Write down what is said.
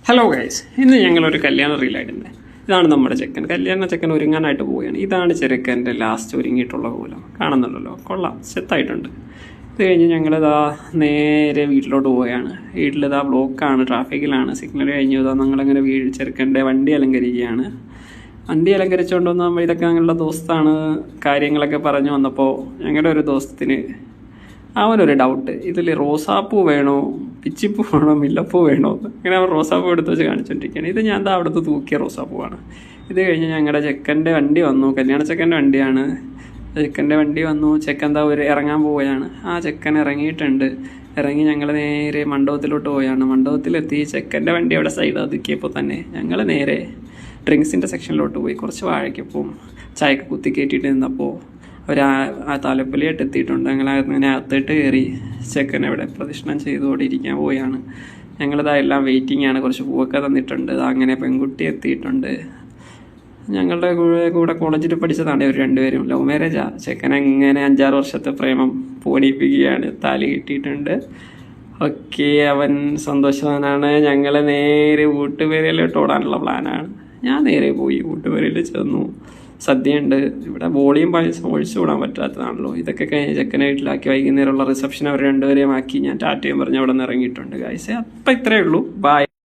Hello guys, ഇന്ന് ഞങ്ങളൊരു കല്യാണ റീലായിട്ടുണ്ട്. ഇതാണ് നമ്മുടെ ചെക്കൻ. കല്യാണ ചെക്കൻ ഒരുങ്ങാനായിട്ട് പോവുകയാണ്. ഇതാണ് ചെറുക്കൻ്റെ ലാസ്റ്റ് ഒരുങ്ങിയിട്ടുള്ള കോലം. കാണുന്നുണ്ടല്ലോ, കൊള്ളാം, സെറ്റായിട്ടുണ്ട്. ഇത് കഴിഞ്ഞ് ഞങ്ങളിതാ നേരെ വീട്ടിലോട്ട് പോവുകയാണ്. വീട്ടിലിതാ ബ്ലോക്കാണ്, ട്രാഫിക്കിലാണ്, സിഗ്നൽ കഴിഞ്ഞു. ഇതാ ഞങ്ങളങ്ങനെ ചെറുക്കൻ്റെ വണ്ടി അലങ്കരിക്കുകയാണ്. വണ്ടി അലങ്കരിച്ചുകൊണ്ട് വന്ന് ഇതൊക്കെ ഞങ്ങളുടെ ദോസ്താണ് കാര്യങ്ങളൊക്കെ പറഞ്ഞു വന്നപ്പോൾ ഞങ്ങളുടെ ഒരു ദോസ്തത്തിന് അവനൊരു ഡൗട്ട്, ഇതിൽ റോസാപ്പൂ വേണോ, പിച്ചിപ്പൂ വേണോ, മുല്ലപ്പൂ വേണോ? അങ്ങനെ അവൻ റോസാപ്പൂ എടുത്ത് വെച്ച് കാണിച്ചുകൊണ്ടിരിക്കുകയാണ്. ഇത് ഞാൻ ദാ അവിടുത്തെ തൂക്കിയ റോസാപ്പൂവാണ്. ഇത് കഴിഞ്ഞ് ഞങ്ങളുടെ ചെക്കൻ്റെ വണ്ടി വന്നു. കല്യാണ ചെക്കൻ്റെ വണ്ടിയാണ്. ചെക്കൻ്റെ വണ്ടി വന്നു. ചെക്കൻ എന്താ ഇറങ്ങാൻ പോവുകയാണ്. ആ ചെക്കൻ ഇറങ്ങിയിട്ടുണ്ട്. ഇറങ്ങി ഞങ്ങൾ നേരെ മണ്ഡപത്തിലോട്ട് പോവുകയാണ്. മണ്ഡപത്തിലെത്തി ചെക്കൻ്റെ വണ്ടി അവിടെ സൈഡ് ഒതുക്കിയപ്പോൾ തന്നെ ഞങ്ങൾ നേരെ ഡ്രിങ്ക്സിൻ്റെ സെക്ഷനിലോട്ട് പോയി. കുറച്ച് വാഴയ്ക്കപ്പവും ചായക്ക് കുത്തി കയറ്റിയിട്ട് നിന്നപ്പോൾ ആ താലപ്പൊലിയായിട്ട് എത്തിയിട്ടുണ്ട്. ഞങ്ങളങ്ങനെ അകത്തോട്ട് കയറി ചെക്കൻ അവിടെ പ്രദക്ഷിണം ചെയ്തുകൊണ്ട് ഇരിക്കാൻ പോവുകയാണ്. ഞങ്ങളിതാ എല്ലാം വെയിറ്റിംഗ് ആണ്. കുറച്ച് പൂവൊക്കെ തന്നിട്ടുണ്ട്. അങ്ങനെ പെൺകുട്ടി എത്തിയിട്ടുണ്ട്. ഞങ്ങളുടെ കൂടെ കോളേജിൽ പഠിച്ചതാണ് ഇവർ രണ്ടുപേരും. ലവ് മാരേജാ. ചെക്കൻ അങ്ങനെ 5-6 വർഷത്തെ പ്രേമം പൂണിപ്പിക്കുകയാണ്. താലി കിട്ടിയിട്ടുണ്ട്. ഓക്കെ, അവൻ സന്തോഷവാനാണ്. ഞങ്ങൾ നേരെ ഊട്ടുപേരയിലോട്ട് ഓടാനുള്ള പ്ലാനാണ്. ഞാൻ നേരെ പോയി ഊട്ടുപേരയിൽ ചെന്നു. സദ്യയുണ്ട്. ഇവിടെ വോളിയം ഒഴിച്ചു വിടാൻ പറ്റാത്തതാണല്ലോ. ഇതൊക്കെ കഴിഞ്ഞ് ചെക്കനെ വീട്ടിലാക്കി വൈകുന്നേരമുള്ള റിസപ്ഷൻ അവർ രണ്ടുപേരെയും ആക്കി ഞാൻ ടാറ്റയും പറഞ്ഞ് അവിടെ നിന്ന് ഇറങ്ങിയിട്ടുണ്ട് ഗൈസ്. അപ്പം ഇത്രയേ ഉള്ളൂ. ബൈ.